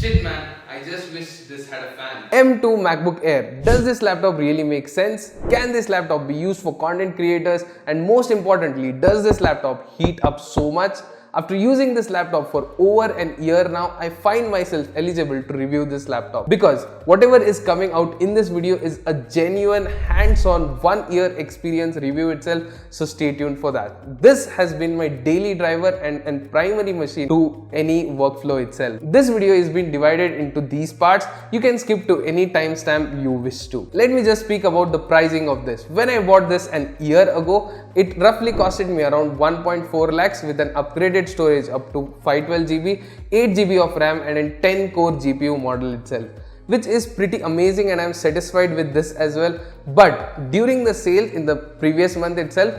Shit man, I just wish this had a fan. M2 MacBook Air. Does this laptop really make sense? Can this laptop be used for content creators? And most importantly, does this laptop heat up so much? After using this laptop for over an year now, I find myself eligible to review this laptop because whatever is coming out in this video is a genuine hands-on 1 year experience review itself, so stay tuned for that. This has been my daily driver and primary machine to any workflow itself. This video is being divided into these parts. You can skip to any timestamp you wish to. Let me just speak about the pricing of this. When I bought this an year ago, it roughly costed me around 1.4 lakhs with an upgraded storage up to 512 GB, 8 GB of RAM and a 10 core GPU model itself, which is pretty amazing and I'm satisfied with this as well. But during the sale in the previous month itself,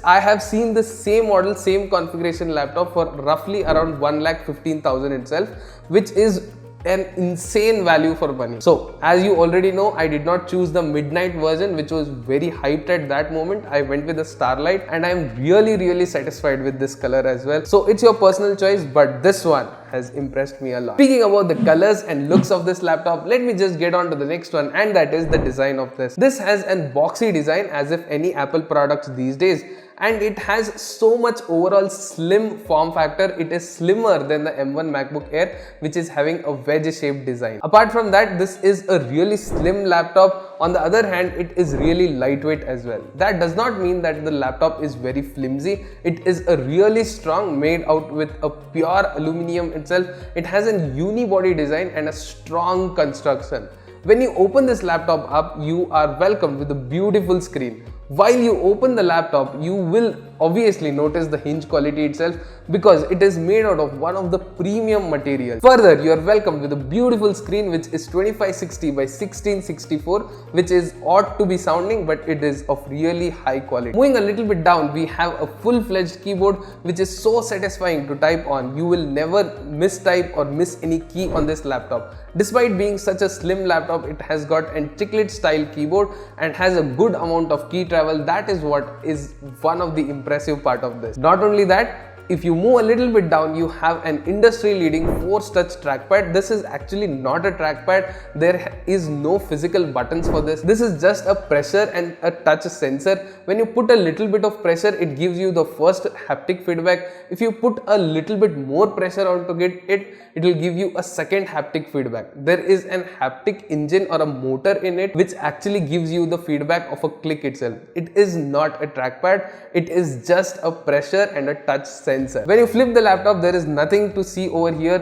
I have seen the same model, same configuration laptop for roughly around 1,15,000 itself, which is an insane value for money. So as you already know, I did not choose the midnight version, which was very hyped at that moment. I went with the starlight and I'm really satisfied with this color as well. So it's your personal choice, but this one has impressed me a lot. Speaking about the colors and looks of this laptop, let me just get on to the next one, and that is the design of this. This has an boxy design as if any Apple products these days, and it has so much overall slim form factor. It is slimmer than the M1 MacBook Air, which is having a wedge shaped design. Apart from that, this is a really slim laptop. On the other hand, it is really lightweight as well. That does not mean that the laptop is very flimsy. It is a really strong, made out with a pure aluminium itself. It has a unibody design and a strong construction. When you open this laptop up, you are welcomed with a beautiful screen. While you open the laptop, you will obviously notice the hinge quality itself because it is made out of one of the premium materials. Further, you are welcomed with a beautiful screen which is 2560 by 1664, which is odd to be sounding, but it is of really high quality. Moving a little bit down, we have a full-fledged keyboard which is so satisfying to type on. You will never mistype or miss any key on this laptop. Despite being such a slim laptop, it has got a chiclet style keyboard and has a good amount of key travel. That is what is one of the impressive part of this. Not only that, if you move a little bit down, you have an industry-leading force touch trackpad. This is actually not a trackpad. There is no physical buttons for this. This is just a pressure and a touch sensor. When you put a little bit of pressure, it gives you the first haptic feedback. If you put a little bit more pressure onto it will give you a second haptic feedback. There is an haptic engine or a motor in it which actually gives you the feedback of a click itself. It is not a trackpad. It is just a pressure and a touch sensor. When you flip the laptop, there is nothing to see over here.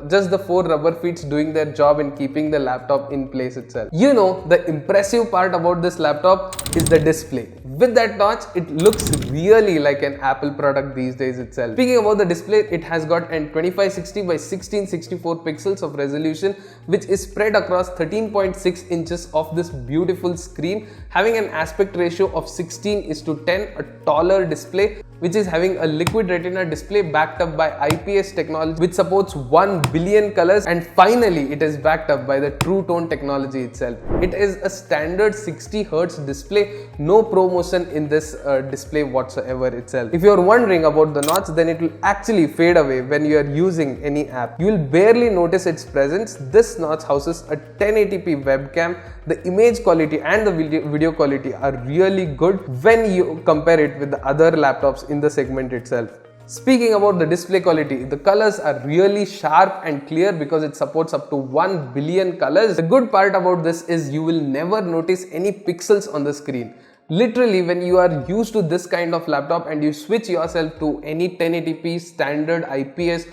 Just the 4 rubber feet doing their job in keeping the laptop in place itself. You know, the impressive part about this laptop is the display. With that notch, it looks really like an Apple product these days itself. Speaking about the display, it has got a 2560 by 1664 pixels of resolution, which is spread across 13.6 inches of this beautiful screen, having an aspect ratio of 16:10, a taller display, which is having a liquid retina display backed up by IPS technology, which supports 1 billion colors, and finally it is backed up by the True Tone technology itself. It is a standard 60 Hz display, no ProMotion in this display whatsoever itself. If you are wondering about the notch, then it will actually fade away when you are using any app. You will barely notice its presence. This notch houses a 1080p webcam. The image quality and the video quality are really good when you compare it with the other laptops in the segment itself. Speaking about the display quality, the colors are really sharp and clear because it supports up to 1 billion colors. The good part about this is you will never notice any pixels on the screen. Literally, when you are used to this kind of laptop and you switch yourself to any 1080p standard IPS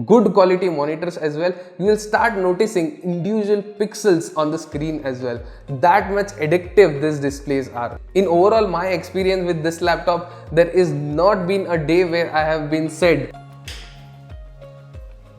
good quality monitors as well, you will start noticing individual pixels on the screen as well. That much addictive these displays are. In overall my experience with this laptop, there is not been a day where I have been said,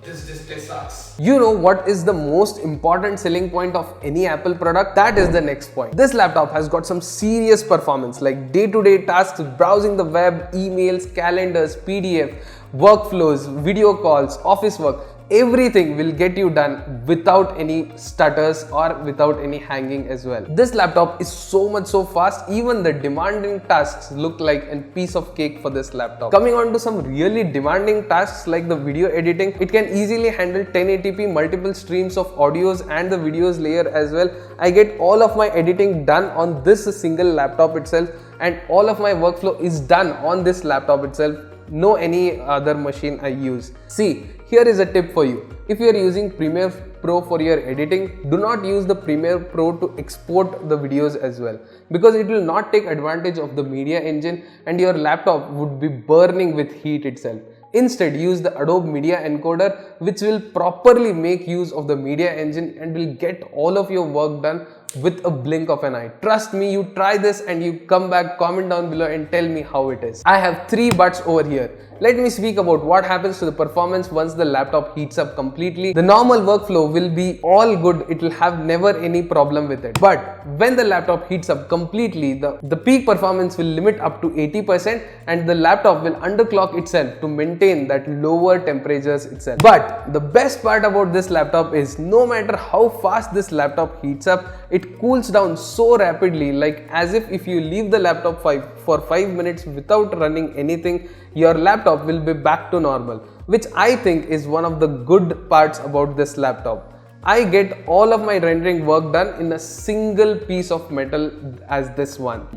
this display sucks. You know what is the most important selling point of any Apple product? That is the next point. This laptop has got some serious performance like day-to-day tasks, browsing the web, emails, calendars, PDF, workflows, video calls, office work. everything will get you done without any stutters or without any hanging as well. This laptop is so fast, even the demanding tasks look like a piece of cake for this laptop. Coming on to some really demanding tasks like the video editing, it can easily handle 1080p multiple streams of audios and the videos layer as well. I get all of my editing done on this single laptop itself, and all of my workflow is done on this laptop itself. No any other machine I use. See, here is a tip for you. If you are using Premiere Pro for your editing, do not use the Premiere Pro to export the videos as well, because it will not take advantage of the media engine and your laptop would be burning with heat itself. Instead, use the Adobe Media Encoder, which will properly make use of the media engine and will get all of your work done with a blink of an eye. Trust me, you try this and you come back, comment down below and tell me how it is. I have 3 buts over here. Let me speak about what happens to the performance once the laptop heats up completely. The normal workflow will be all good, it will have never any problem with it. But when the laptop heats up completely, the peak performance will limit up to 80% and the laptop will underclock itself to maintain that lower temperatures itself. But the best part about this laptop is no matter how fast this laptop heats up, it cools down so rapidly, like as if you leave the laptop for 5 minutes without running anything, your laptop will be back to normal, which I think is one of the good parts about this laptop. I get all of my rendering work done in a single piece of metal as this one.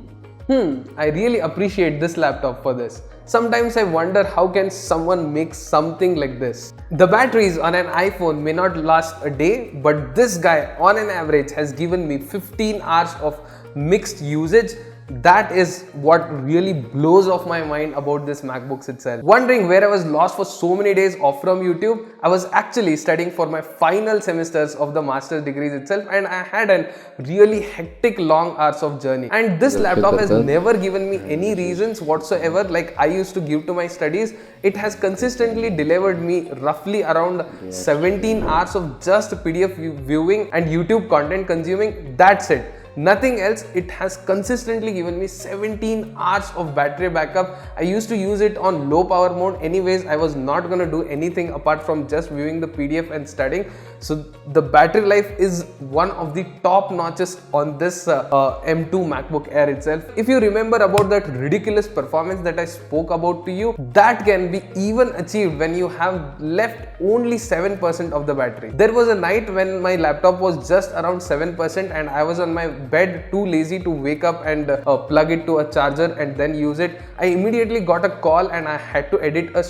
I really appreciate this laptop for this. Sometimes I wonder how can someone make something like this. The batteries on an iPhone may not last a day, but this guy on an average has given me 15 hours of mixed usage. That is what really blows off my mind about this MacBooks itself. Wondering where I was lost for so many days off from YouTube, I was actually studying for my final semesters of the master's degrees itself, and I had a really hectic long hours of journey. And this laptop has never given me any reasons whatsoever like I used to give to my studies. It has consistently delivered me roughly around 17 hours of just PDF viewing and YouTube content consuming. That's it. Nothing else. It has consistently given me 17 hours of battery backup. I used to use it on low power mode anyways. I was not going to do anything apart from just viewing the PDF and studying. So the battery life is one of the top notches on this M2 MacBook Air itself. If you remember about that ridiculous performance that I spoke about to you, that can be even achieved when you have left only 7% of the battery. There was a night when my laptop was just around 7% and I was on my bed too lazy to wake up and plug it to a charger and then use it. I immediately got a call and I had to edit a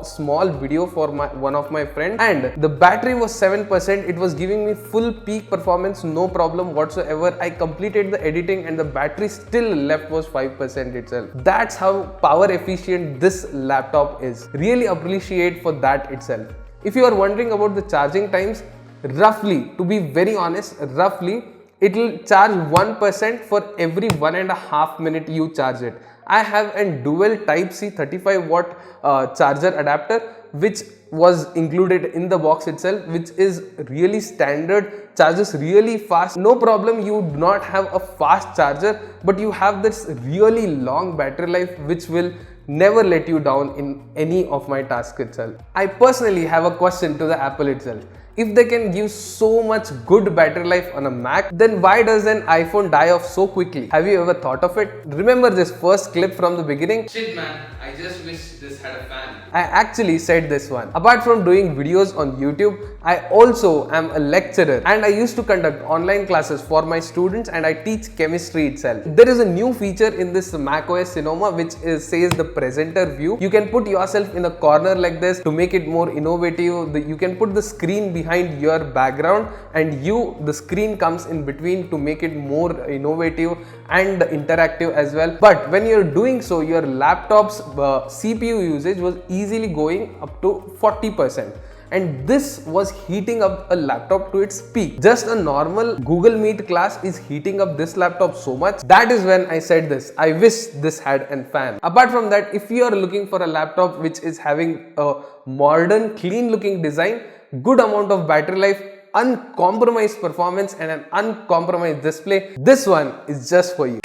small video for one of my friends, and the battery was 7%. It was giving me full peak performance, no problem whatsoever. I completed the editing and the battery still left was 5% itself. That's how power efficient this laptop is. Really appreciate for that itself. If you are wondering about the charging times, roughly, to be very honest, roughly it will charge 1% for every 1.5 minutes you charge it. I have a dual Type-C 35-watt charger adapter which was included in the box itself, which is really standard, charges really fast. No problem, you do not have a fast charger, but you have this really long battery life which will never let you down in any of my tasks itself. I personally have a question to the Apple itself. If they can give so much good battery life on a Mac, then why does an iPhone die off so quickly? Have you ever thought of it? Remember this first clip from the beginning? Shit man, I just wish this had a fan. I actually said this one. Apart from doing videos on YouTube, I also am a lecturer and I used to conduct online classes for my students and I teach chemistry itself. There is a new feature in this macOS Sonoma which says the presenter view. You can put yourself in a corner like this to make it more innovative. You can put the screen behind your background and the screen comes in between to make it more innovative and interactive as well. But when you're doing so, your laptop's CPU usage was easily going up to 40%. And this was heating up a laptop to its peak. Just a normal Google Meet class is heating up this laptop so much. That is when I said this. I wish this had a fan. Apart from that, if you are looking for a laptop which is having a modern, clean looking design, good amount of battery life, uncompromised performance and an uncompromised display, this one is just for you.